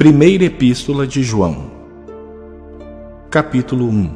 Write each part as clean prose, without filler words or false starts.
Primeira Epístola de João, capítulo 1.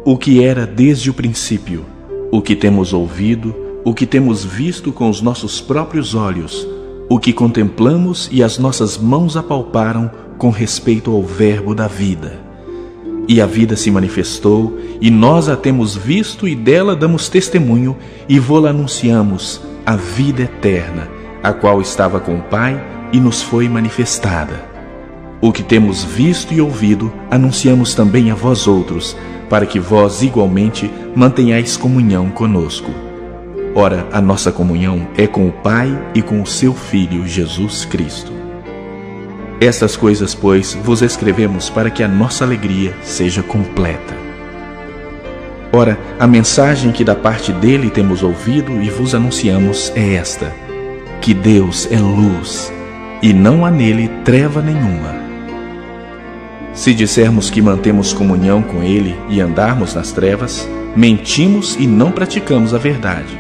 O que era desde o princípio, o que temos ouvido, o que temos visto com os nossos próprios olhos, o que contemplamos e as nossas mãos apalparam com respeito ao Verbo da vida. E a vida se manifestou, e nós a temos visto e dela damos testemunho, e vô-la anunciamos, a vida eterna, a qual estava com o Pai e nos foi manifestada. O que temos visto e ouvido, anunciamos também a vós outros, para que vós igualmente mantenhais comunhão conosco. Ora, a nossa comunhão é com o Pai e com o seu Filho Jesus Cristo. Estas coisas, pois, vos escrevemos para que a nossa alegria seja completa. Ora, a mensagem que da parte dele temos ouvido e vos anunciamos é esta: que Deus é luz, e não há nele treva nenhuma. Se dissermos que mantemos comunhão com ele e andarmos nas trevas, mentimos e não praticamos a verdade.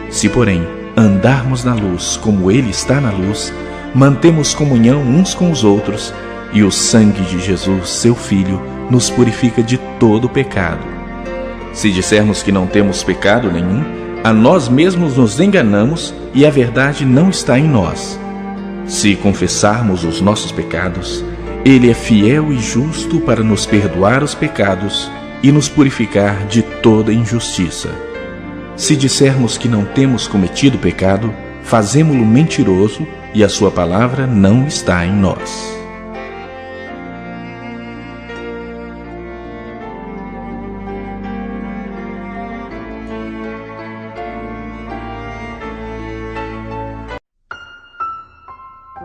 Se, porém, andarmos na luz como ele está na luz, mantemos comunhão uns com os outros, e o sangue de Jesus, seu Filho, nos purifica de todo pecado. Se dissermos que não temos pecado nenhum, a nós mesmos nos enganamos e a verdade não está em nós. Se confessarmos os nossos pecados, ele é fiel e justo para nos perdoar os pecados e nos purificar de toda injustiça. Se dissermos que não temos cometido pecado, fazemo-lo mentiroso e a sua palavra não está em nós.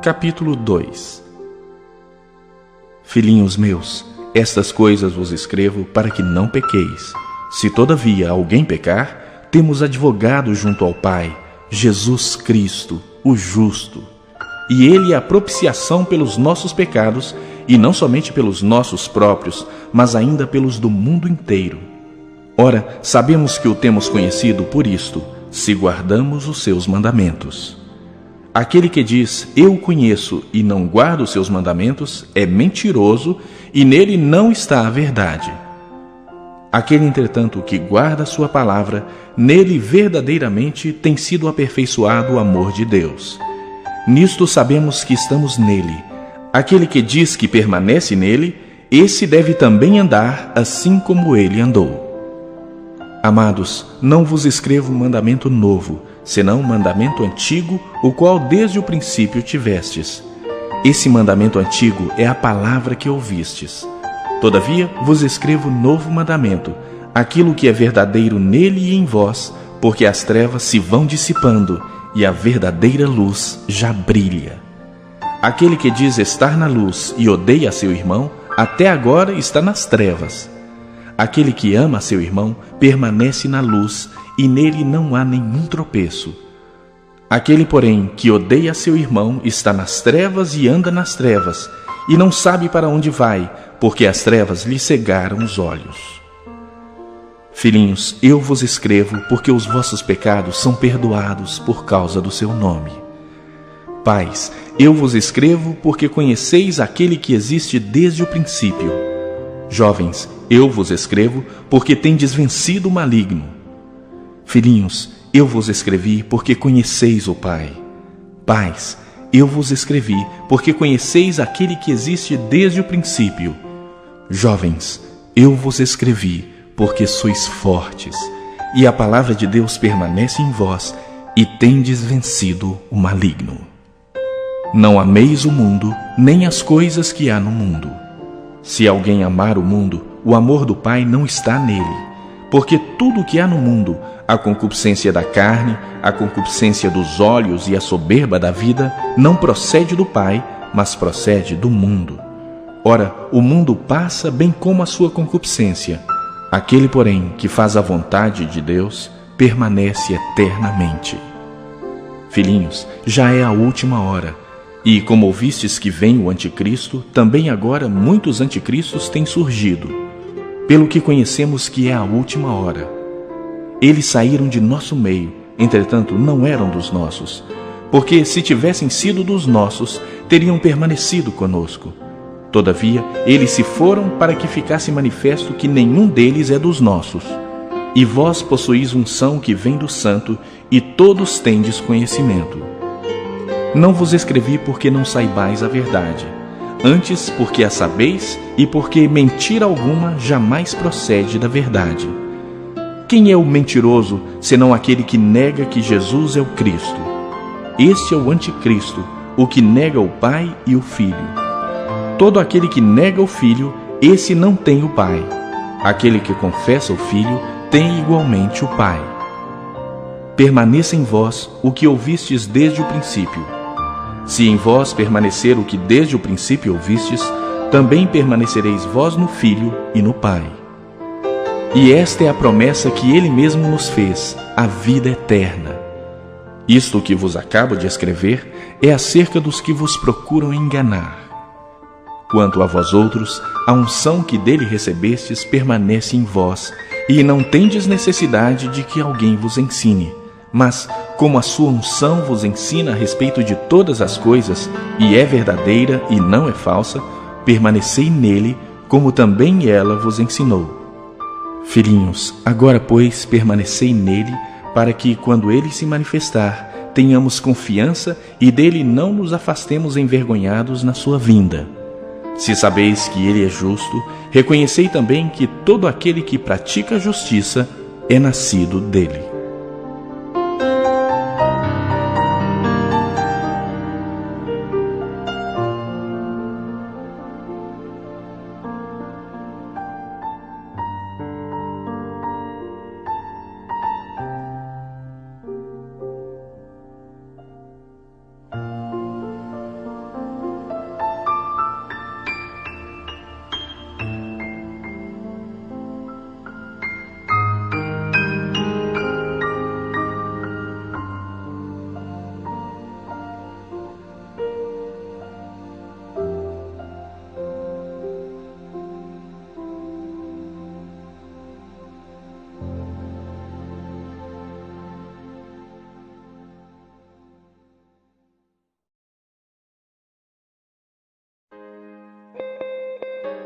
Capítulo 2. Filhinhos meus, estas coisas vos escrevo para que não pequeis. Se todavia alguém pecar, temos advogado junto ao Pai, Jesus Cristo, o justo. E ele é a propiciação pelos nossos pecados, e não somente pelos nossos próprios, mas ainda pelos do mundo inteiro. Ora, sabemos que o temos conhecido por isto, se guardamos os seus mandamentos. Aquele que diz, eu o conheço, e não guarda os seus mandamentos, é mentiroso, e nele não está a verdade. Aquele, entretanto, que guarda a sua palavra, nele verdadeiramente tem sido aperfeiçoado o amor de Deus. Nisto sabemos que estamos nele. Aquele que diz que permanece nele, esse deve também andar assim como ele andou. Amados, não vos escrevo um mandamento novo, senão um mandamento antigo, o qual desde o princípio tivestes. Esse mandamento antigo é a palavra que ouvistes. Todavia vos escrevo novo mandamento, aquilo que é verdadeiro nele e em vós, porque as trevas se vão dissipando e a verdadeira luz já brilha. Aquele que diz estar na luz e odeia seu irmão, até agora está nas trevas. Aquele que ama seu irmão permanece na luz, e nele não há nenhum tropeço. Aquele, porém, que odeia seu irmão está nas trevas e anda nas trevas, e não sabe para onde vai, porque as trevas lhe cegaram os olhos. Filhinhos, eu vos escrevo porque os vossos pecados são perdoados por causa do seu nome. Pais, eu vos escrevo porque conheceis aquele que existe desde o princípio. Jovens, eu vos escrevo porque tendes vencido o maligno. Filhinhos, eu vos escrevi porque conheceis o Pai. Pais, eu vos escrevi porque conheceis aquele que existe desde o princípio. Jovens, eu vos escrevi porque sois fortes, e a palavra de Deus permanece em vós, e tendes vencido o maligno. Não ameis o mundo, nem as coisas que há no mundo. Se alguém amar o mundo, o amor do Pai não está nele. Porque tudo o que há no mundo, a concupiscência da carne, a concupiscência dos olhos e a soberba da vida, não procede do Pai, mas procede do mundo. Ora, o mundo passa bem como a sua concupiscência. Aquele, porém, que faz a vontade de Deus, permanece eternamente. Filhinhos, já é a última hora. E como ouvistes que vem o anticristo, também agora muitos anticristos têm surgido. Pelo que conhecemos que é a última hora. Eles saíram de nosso meio, entretanto não eram dos nossos. porque se tivessem sido dos nossos, teriam permanecido conosco. Todavia, eles se foram para que ficasse manifesto que nenhum deles é dos nossos. E vós possuís unção que vem do Santo, e todos tendes conhecimento. Não vos escrevi porque não saibais a verdade, antes porque a sabeis e porque mentira alguma jamais procede da verdade. Quem é o mentiroso, senão aquele que nega que Jesus é o Cristo? Este é o anticristo, o que nega o Pai e o Filho. Todo aquele que nega o Filho, esse não tem o Pai. Aquele que confessa o Filho, tem igualmente o Pai. Permaneça em vós o que ouvistes desde o princípio. Se em vós permanecer o que desde o princípio ouvistes, também permanecereis vós no Filho e no Pai. E esta é a promessa que Ele mesmo nos fez, a vida eterna. Isto que vos acabo de escrever é acerca dos que vos procuram enganar. Quanto a vós outros, a unção que dele recebestes permanece em vós, e não tendes necessidade de que alguém vos ensine. Mas, como a sua unção vos ensina a respeito de todas as coisas, e é verdadeira e não é falsa, permanecei nele, como também ela vos ensinou. Filhinhos, agora, pois, permanecei nele, para que, quando ele se manifestar, tenhamos confiança e dele não nos afastemos envergonhados na sua vinda. Se sabeis que ele é justo, reconhecei também que todo aquele que pratica a justiça é nascido dele.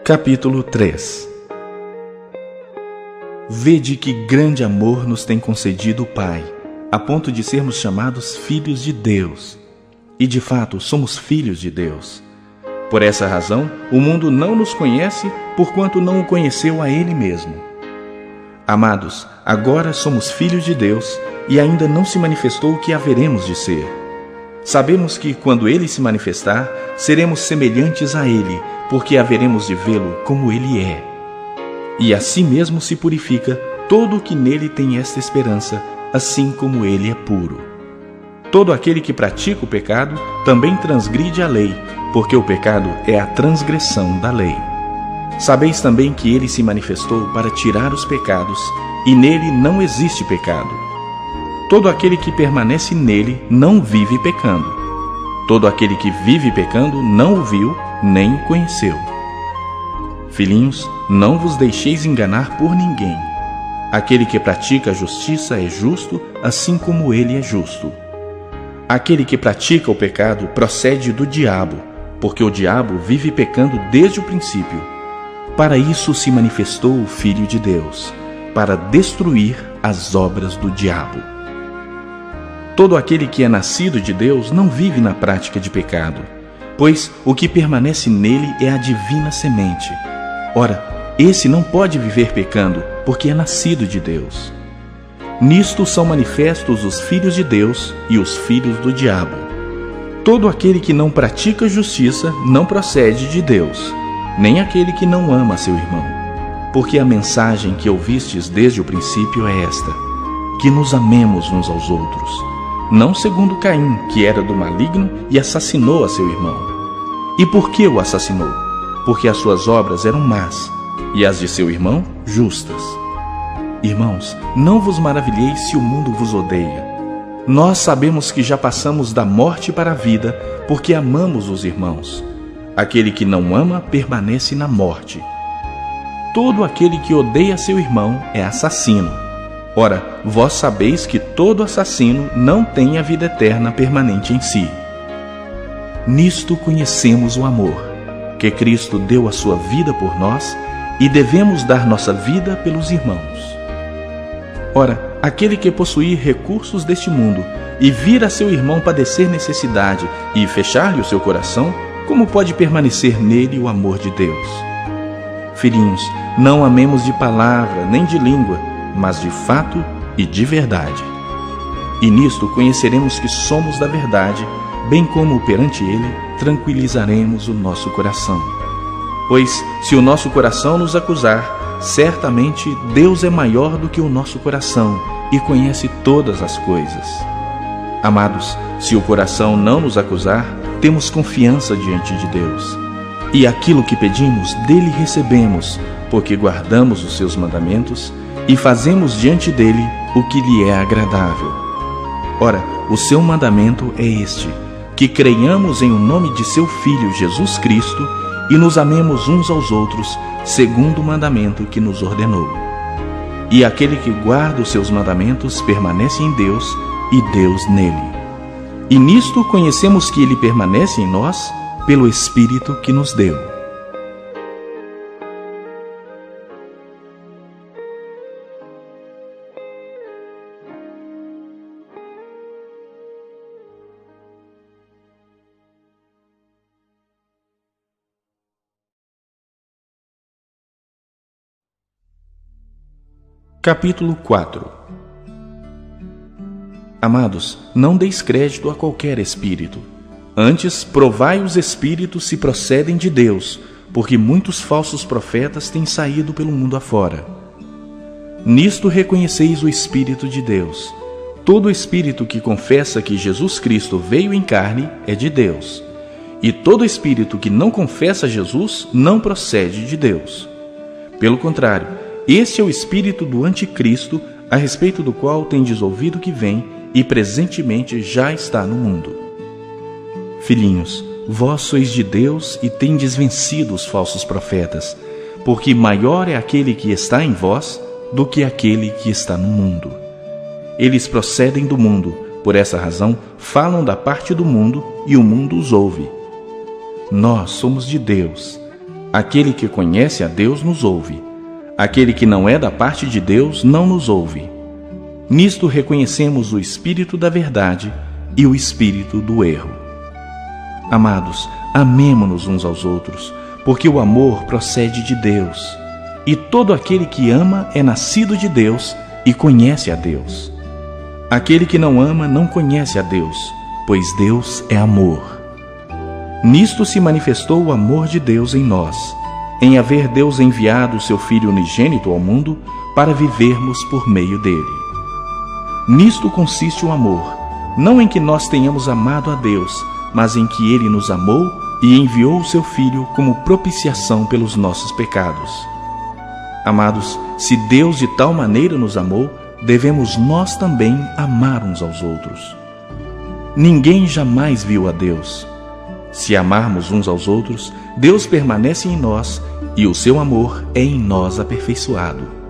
Capítulo 3. Vede que grande amor nos tem concedido o Pai, a ponto de sermos chamados filhos de Deus. E de fato somos filhos de Deus. Por essa razão, o mundo não nos conhece, porquanto não o conheceu a Ele mesmo. Amados, agora somos filhos de Deus, e ainda não se manifestou o que haveremos de ser. Sabemos que, quando Ele se manifestar, seremos semelhantes a Ele, porque haveremos de vê-lo como Ele é. E assim mesmo se purifica todo o que nele tem esta esperança, assim como Ele é puro. Todo aquele que pratica o pecado também transgride a lei, porque o pecado é a transgressão da lei. Sabeis também que Ele se manifestou para tirar os pecados, e nele não existe pecado. Todo aquele que permanece nele não vive pecando. Todo aquele que vive pecando não o viu, nem o conheceu. Filhinhos, não vos deixeis enganar por ninguém. Aquele que pratica a justiça é justo, assim como ele é justo. Aquele que pratica o pecado procede do diabo, porque o diabo vive pecando desde o princípio. Para isso se manifestou o Filho de Deus, para destruir as obras do diabo. Todo aquele que é nascido de Deus não vive na prática de pecado, pois o que permanece nele é a divina semente. Ora, esse não pode viver pecando, porque é nascido de Deus. Nisto são manifestos os filhos de Deus e os filhos do diabo. Todo aquele que não pratica justiça não procede de Deus, nem aquele que não ama seu irmão. Porque a mensagem que ouvistes desde o princípio é esta: que nos amemos uns aos outros, não segundo Caim, que era do maligno e assassinou a seu irmão. E por que o assassinou? Porque as suas obras eram más, e as de seu irmão justas. Irmãos, não vos maravilheis se o mundo vos odeia. Nós sabemos que já passamos da morte para a vida, porque amamos os irmãos. Aquele que não ama permanece na morte. Todo aquele que odeia seu irmão é assassino. Ora, vós sabeis que todo assassino não tem a vida eterna permanente em si. Nisto conhecemos o amor, que Cristo deu a sua vida por nós, e devemos dar nossa vida pelos irmãos. Ora, aquele que possuir recursos deste mundo e vir a seu irmão padecer necessidade e fechar-lhe o seu coração, como pode permanecer nele o amor de Deus? Filhinhos, não amemos de palavra nem de língua, mas de fato e de verdade. E nisto conheceremos que somos da verdade, bem como perante ele tranquilizaremos o nosso coração. Pois, se o nosso coração nos acusar, certamente Deus é maior do que o nosso coração e conhece todas as coisas. Amados, se o coração não nos acusar, temos confiança diante de Deus. E aquilo que pedimos, dele recebemos, porque guardamos os seus mandamentos e fazemos diante dele o que lhe é agradável. Ora, o seu mandamento é este: que creiamos em o nome de seu Filho Jesus Cristo e nos amemos uns aos outros, segundo o mandamento que nos ordenou. E aquele que guarda os seus mandamentos permanece em Deus e Deus nele. E nisto conhecemos que ele permanece em nós pelo Espírito que nos deu. Capítulo 4. Amados, não deis crédito a qualquer espírito. Antes, provai os espíritos se procedem de Deus, porque muitos falsos profetas têm saído pelo mundo afora. Nisto reconheceis o Espírito de Deus. Todo espírito que confessa que Jesus Cristo veio em carne é de Deus. E todo espírito que não confessa Jesus não procede de Deus. Pelo contrário, este é o espírito do anticristo, a respeito do qual tendes ouvido que vem e presentemente já está no mundo. Filhinhos, vós sois de Deus e tendes vencido os falsos profetas, porque maior é aquele que está em vós do que aquele que está no mundo. Eles procedem do mundo, por essa razão falam da parte do mundo e o mundo os ouve. Nós somos de Deus. Aquele que conhece a Deus nos ouve. Aquele que não é da parte de Deus não nos ouve. Nisto reconhecemos o espírito da verdade e o espírito do erro. Amados, amemo-nos uns aos outros, porque o amor procede de Deus. E todo aquele que ama é nascido de Deus e conhece a Deus. Aquele que não ama não conhece a Deus, pois Deus é amor. Nisto se manifestou o amor de Deus em nós, em haver Deus enviado o seu Filho unigênito ao mundo para vivermos por meio dele. Nisto consiste o amor, não em que nós tenhamos amado a Deus, mas em que ele nos amou e enviou o seu Filho como propiciação pelos nossos pecados. Amados, se Deus de tal maneira nos amou, devemos nós também amar uns aos outros. Ninguém jamais viu a Deus. Se amarmos uns aos outros, Deus permanece em nós e o seu amor é em nós aperfeiçoado.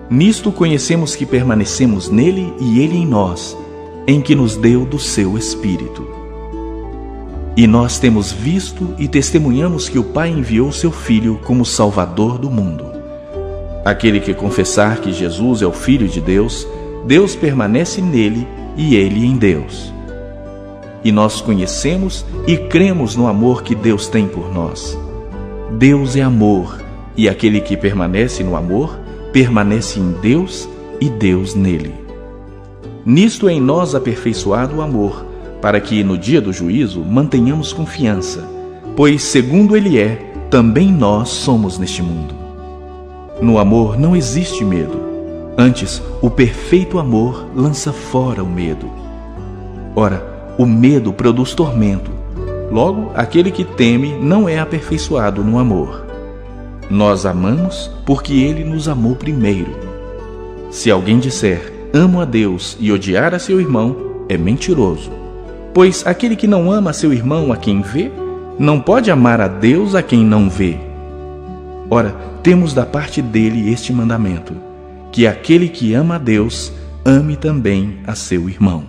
Nisto conhecemos que permanecemos nele e ele em nós, em que nos deu do seu Espírito. E nós temos visto e testemunhamos que o Pai enviou seu Filho como Salvador do mundo. Aquele que confessar que Jesus é o Filho de Deus, Deus permanece nele e ele em Deus. E nós conhecemos e cremos no amor que Deus tem por nós. Deus é amor, e aquele que permanece no amor, permanece em Deus e Deus nele. Nisto é em nós aperfeiçoado o amor, para que no dia do juízo mantenhamos confiança, pois segundo ele é, também nós somos neste mundo. No amor não existe medo, antes o perfeito amor lança fora o medo. Ora, o medo produz tormento. Logo, aquele que teme não é aperfeiçoado no amor. Nós amamos porque ele nos amou primeiro. Se alguém disser, amo a Deus e odiar a seu irmão, é mentiroso. Pois aquele que não ama seu irmão a quem vê, não pode amar a Deus a quem não vê. Ora, temos da parte dele este mandamento, que aquele que ama a Deus, ame também a seu irmão.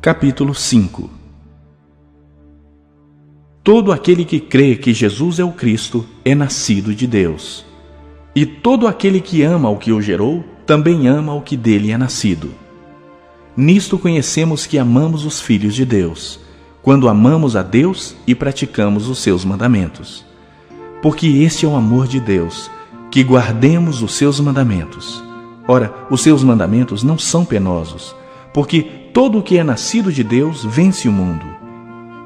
Capítulo 5. Todo aquele que crê que Jesus é o Cristo é nascido de Deus. E todo aquele que ama o que o gerou, também ama o que dele é nascido. Nisto conhecemos que amamos os filhos de Deus, quando amamos a Deus e praticamos os seus mandamentos. Porque este é o amor de Deus, que guardemos os seus mandamentos. Ora, os seus mandamentos não são penosos, porque todo o que é nascido de Deus vence o mundo.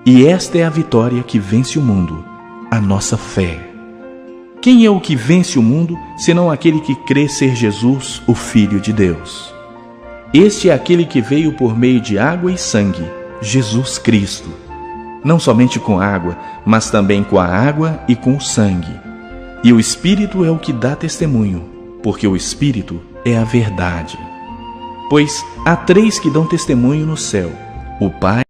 E esta é a vitória que vence o mundo, a nossa fé. Quem é o que vence o mundo, senão aquele que crê ser Jesus, o Filho de Deus? Este é aquele que veio por meio de água e sangue, Jesus Cristo. Não somente com água, mas também com a água e com o sangue. E o Espírito é o que dá testemunho, porque o Espírito é a verdade. Pois há três que dão testemunho no céu: o Pai,